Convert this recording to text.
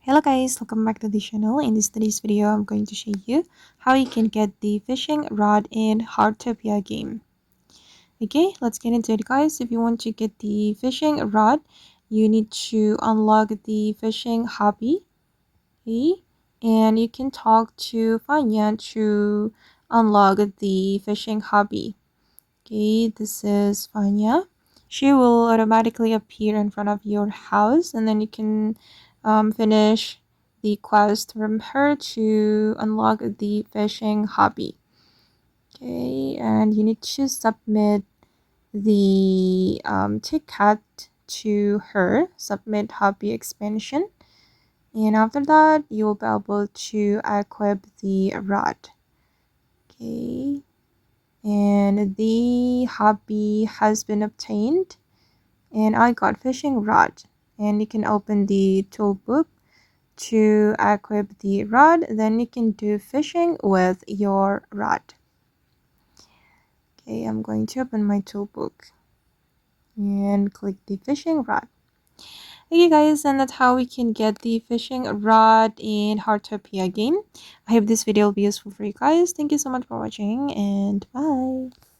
Hello guys, welcome back to the channel. In today's video, I'm going to show you how you can get the fishing rod in Heartopia game. Okay, let's get into it guys. If you want to get the fishing rod, you need to unlock the fishing hobby. Okay, and you can talk to Fanya to unlock the fishing hobby. Okay, this is Fanya. She will automatically appear in front of your house, and then you can finish the quest from her to unlock the fishing hobby. Okay, and you need to submit the ticket to her, submit hobby expansion, and after that you will be able to equip the rod. Okay, and the hobby has been obtained, and I got fishing rod, and you can open the toolbook to equip the rod, then you can do fishing with your rod. Okay, I'm going to open my toolbook and click the fishing rod. Okay guys, and that's how we can get the fishing rod in Heartopia game. I hope this video will be useful for you guys. Thank you so much for watching, and bye.